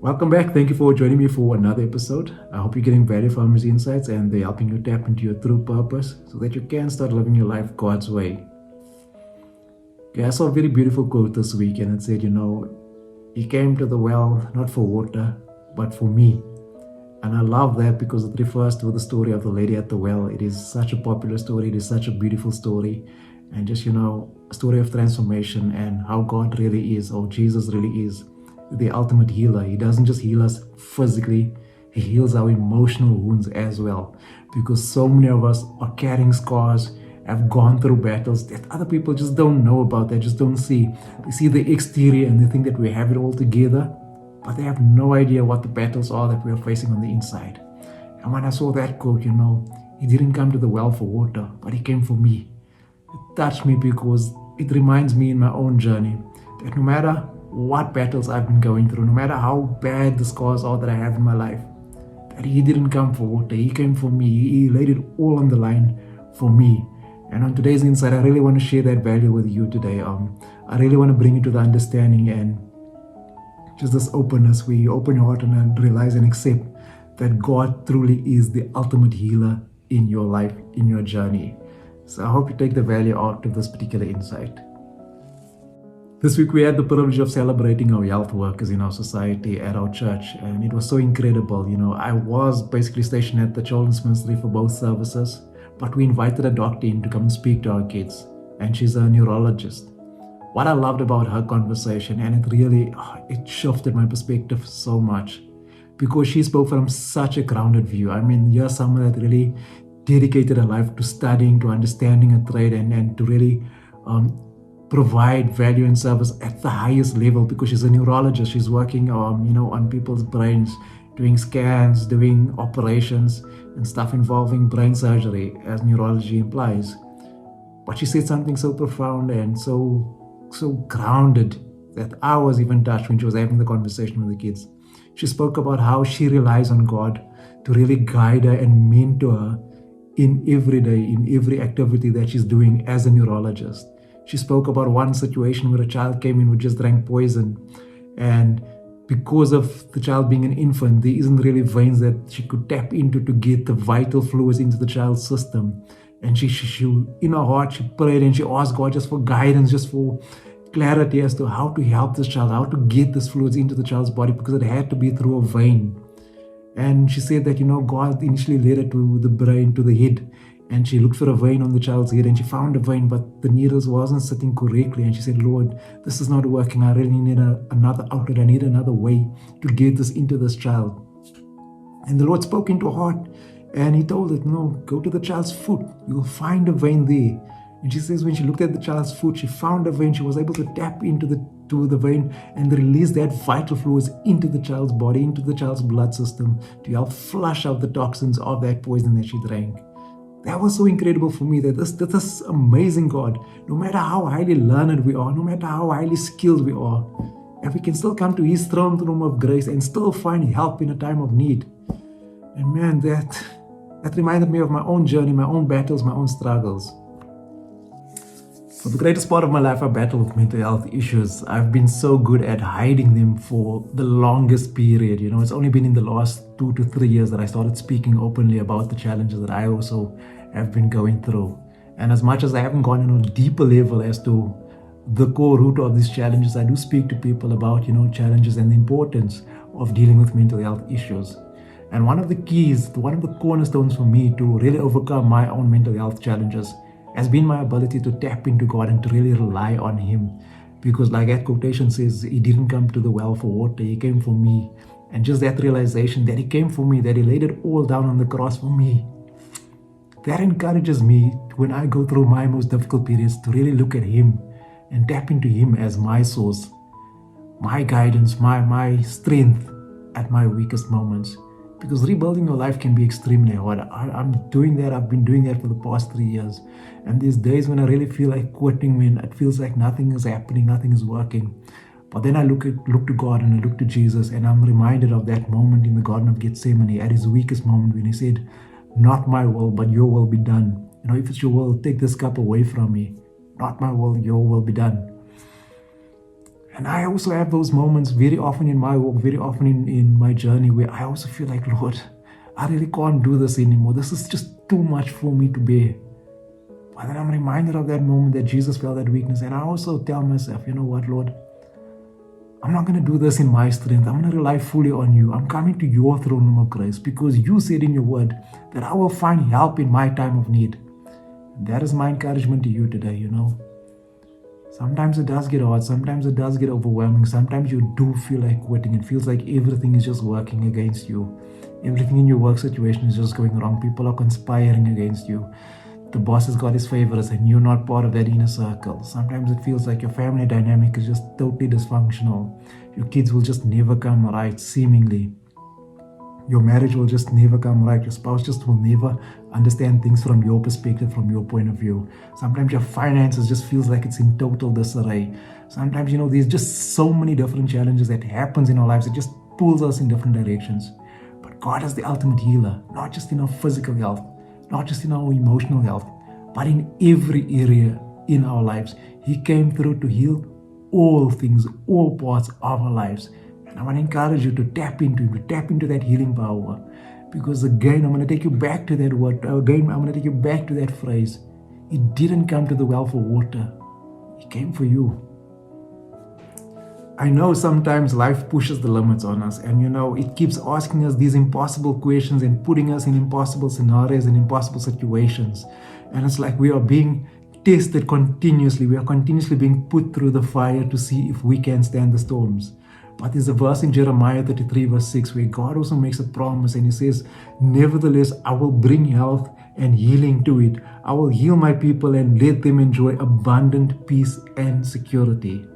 Welcome back. Thank you for joining me for another episode. I hope you're getting value from these insights and they're helping you tap into your true purpose so that you can start living your life God's way. Okay, I saw a very beautiful quote this week and it said, He came to the well not for water, but for me. And I love that because it refers to the story of the lady at the well. It is such a popular story. It is such a beautiful story. And just, a story of transformation and how God really is, or Jesus really is the ultimate healer. He doesn't just heal us physically, He heals our emotional wounds as well. Because so many of us are carrying scars, have gone through battles that other people just don't know about, they just don't see. They see the exterior and they think that we have it all together, but they have no idea what the battles are that we are facing on the inside. And when I saw that quote, He didn't come to the well for water, but He came for me. It touched me because it reminds me in my own journey that no matter what battles I've been going through, no matter how bad the scars are that I have in my life, that He didn't come for water, He came for me. He laid it all on the line for me. And on today's insight, I really want to share that value with you today. I really want to bring you to the understanding and just this openness where you open your heart and realize and accept that God truly is the ultimate healer in your life, in your journey. So I hope you take the value out of this particular insight. This week we had the privilege of celebrating our health workers in our society at our church, and it was so incredible. I was basically stationed at the children's ministry for both services, but we invited a doctor in to come and speak to our kids, and she's a neurologist. What I loved about her conversation, and it shifted my perspective so much, because she spoke from such a grounded view. You're someone that really dedicated her life to studying, to understanding a trade, and to really provide value and service at the highest level, because she's a neurologist. She's working on people's brains, doing scans, doing operations and stuff involving brain surgery, as neurology implies. But she said something so profound and so grounded that I was even touched when she was having the conversation with the kids. She spoke about how she relies on God to really guide her and mentor her in every day, in every activity that she's doing as a neurologist. She spoke about one situation where a child came in who just drank poison, and because of the child being an infant, there isn't really veins that she could tap into to get the vital fluids into the child's system. And she in her heart, she prayed and she asked God just for guidance, just for clarity as to how to help this child, how to get this fluids into the child's body, because it had to be through a vein. And she said that, God initially led her to the brain, to the head, and she looked for a vein on the child's head and she found a vein, but the needles wasn't sitting correctly. And she said, Lord, this is not working. I really need another outlet. I need another way to get this into this child. And the Lord spoke into her heart and He told her, no, go to the child's foot. You'll find a vein there. And she says when she looked at the child's foot, she found a vein. She was able to tap into the vein and release that vital fluids into the child's body, into the child's blood system, to help flush out the toxins of that poison that she drank. That was so incredible for me, that this amazing God, no matter how highly learned we are, no matter how highly skilled we are, and we can still come to His throne room of grace and still find help in a time of need. And man, that reminded me of my own journey, my own battles, my own struggles. For the greatest part of my life, I battle with mental health issues. I've been so good at hiding them for the longest period. It's only been in the last 2 to 3 years that I started speaking openly about the challenges that I also have been going through. And as much as I haven't gone on a deeper level as to the core root of these challenges, I do speak to people about, challenges and the importance of dealing with mental health issues. And one of the keys, one of the cornerstones for me to really overcome my own mental health challenges has been my ability to tap into God and to really rely on Him. Because like that quotation says, He didn't come to the well for water, He came for me. And just that realization that He came for me, that He laid it all down on the cross for me, that encourages me when I go through my most difficult periods to really look at Him and tap into Him as my source, my guidance, my strength at my weakest moments. Because rebuilding your life can be extremely hard. I'm doing that. I've been doing that for the past 3 years. And there's days when I really feel like quitting, when it feels like nothing is happening, nothing is working. But then I look to God and I look to Jesus, and I'm reminded of that moment in the Garden of Gethsemane at His weakest moment when He said, not my will, but your will be done. If it's your will, take this cup away from me. Not my will, your will be done. And I also have those moments very often in my walk, very often in my journey, where I also feel like, Lord, I really can't do this anymore. This is just too much for me to bear. But then I'm reminded of that moment that Jesus felt that weakness. And I also tell myself, you know what, Lord, I'm not going to do this in my strength. I'm going to rely fully on you. I'm coming to your throne room of grace because you said in your word that I will find help in my time of need. And that is my encouragement to you today, you know. Sometimes it does get hard. Sometimes it does get overwhelming. Sometimes you do feel like quitting. It feels like everything is just working against you. Everything in your work situation is just going wrong. People are conspiring against you. The boss has got his favorites and you're not part of that inner circle. Sometimes it feels like your family dynamic is just totally dysfunctional. Your kids will just never come right, seemingly. Your marriage will just never come right. Your spouse just will never understand things from your perspective, from your point of view. Sometimes your finances just feels like it's in total disarray. Sometimes, you know, there's just so many different challenges that happens in our lives. It just pulls us in different directions. But God is the ultimate healer, not just in our physical health, not just in our emotional health, but in every area in our lives. He came through to heal all things, all parts of our lives. And I want to encourage you to tap into that healing power. Because again, I'm going to take you back to that word. Again, I'm going to take you back to that phrase. He didn't come to the well for water. He came for you. I know sometimes life pushes the limits on us, and you know, it keeps asking us these impossible questions and putting us in impossible scenarios and impossible situations. And it's like we are being tested continuously. We are continuously being put through the fire to see if we can stand the storms. But there's a verse in Jeremiah 33 verse 6 where God also makes a promise and he says, nevertheless, I will bring health and healing to it. I will heal my people and let them enjoy abundant peace and security.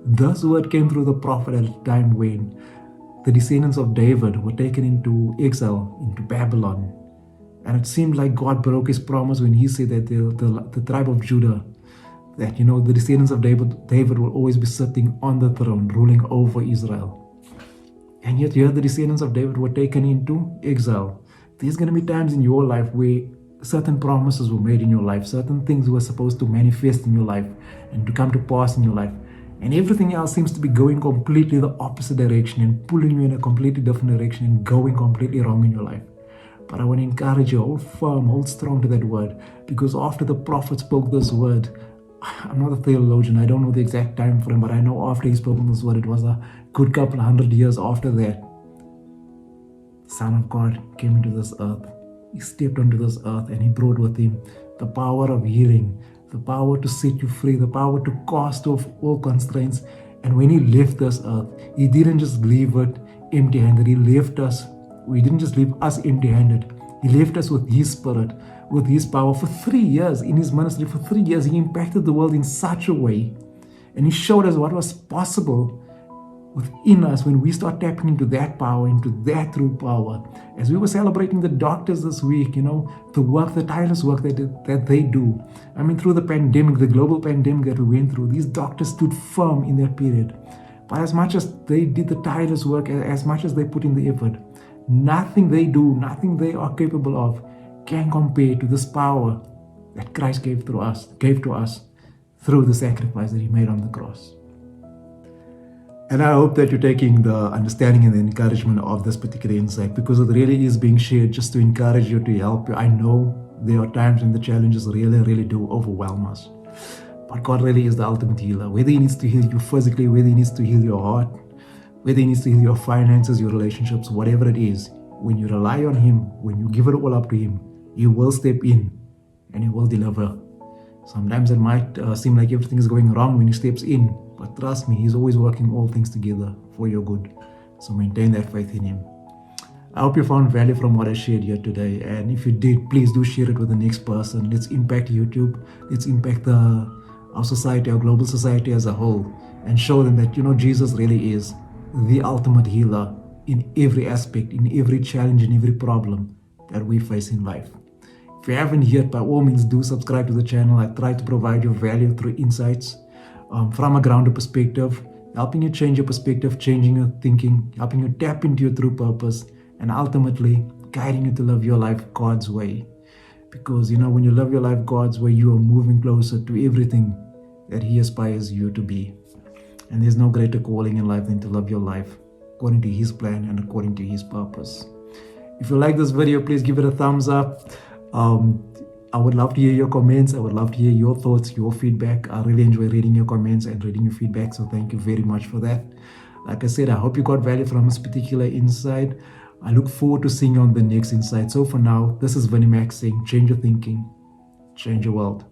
This word came through the prophet at a time when the descendants of David were taken into exile, into Babylon. And it seemed like God broke his promise when he said that the tribe of Judah, that, you know, the descendants of David will always be sitting on the throne, ruling over Israel. And yet here the descendants of David were taken into exile. There's going to be times in your life where certain promises were made in your life, certain things were supposed to manifest in your life and to come to pass in your life. And everything else seems to be going completely the opposite direction and pulling you in a completely different direction and going completely wrong in your life. But I want to encourage you, hold firm, hold strong to that word. Because after the prophet spoke this word, I'm not a theologian, I don't know the exact time frame, but I know after he spoke this word, it was a good couple 100 years after that. The Son of God came into this earth. He stepped onto this earth and he brought with him the power of healing, the power to set you free, the power to cast off all constraints. And when he left this earth, he didn't just leave it empty-handed. He didn't just leave us empty-handed. He left us with his spirit, with his power. For 3 years in his ministry, for 3 years, he impacted the world in such a way. And he showed us what was possible within us when we start tapping into that power, into that true power. As we were celebrating the doctors this week, you know, the tireless work that they do. I mean, through the pandemic, the global pandemic that we went through, these doctors stood firm in that period. But as much as they did the tireless work, as much as they put in the effort, nothing they do, nothing they are capable of can compare to this power that Christ gave to us through the sacrifice that he made on the cross. And I hope that you're taking the understanding and the encouragement of this particular insight, because it really is being shared just to encourage you, to help you. I know there are times when the challenges really do overwhelm us. But God really is the ultimate healer. Whether he needs to heal you physically, whether he needs to heal your heart, whether he needs to heal your finances, your relationships, whatever it is, when you rely on him, when you give it all up to him, he will step in and he will deliver. Sometimes it might seem like everything is going wrong when he steps in, but trust me, he's always working all things together for your good. So maintain that faith in him. I hope you found value from what I shared here today. And if you did, please do share it with the next person. Let's impact YouTube. Let's impact our society, our global society as a whole, and show them that, you know, Jesus really is the ultimate healer in every aspect, in every challenge, in every problem that we face in life. If you haven't yet, by all means, do subscribe to the channel. I try to provide you value through insights from a grounded perspective, helping you change your perspective, changing your thinking, helping you tap into your true purpose, and ultimately guiding you to live your life God's way. Because, you know, when you live your life God's way, you are moving closer to everything that he aspires you to be. And there's no greater calling in life than to love your life according to His plan and according to His purpose. If you like this video, please give it a thumbs up. I would love to hear your comments. I would love to hear your thoughts, your feedback. I really enjoy reading your comments and reading your feedback. So thank you very much for that. Like I said, I hope you got value from this particular insight. I look forward to seeing you on the next insight. So for now, this is Vinnie Max saying, change your thinking, change your world.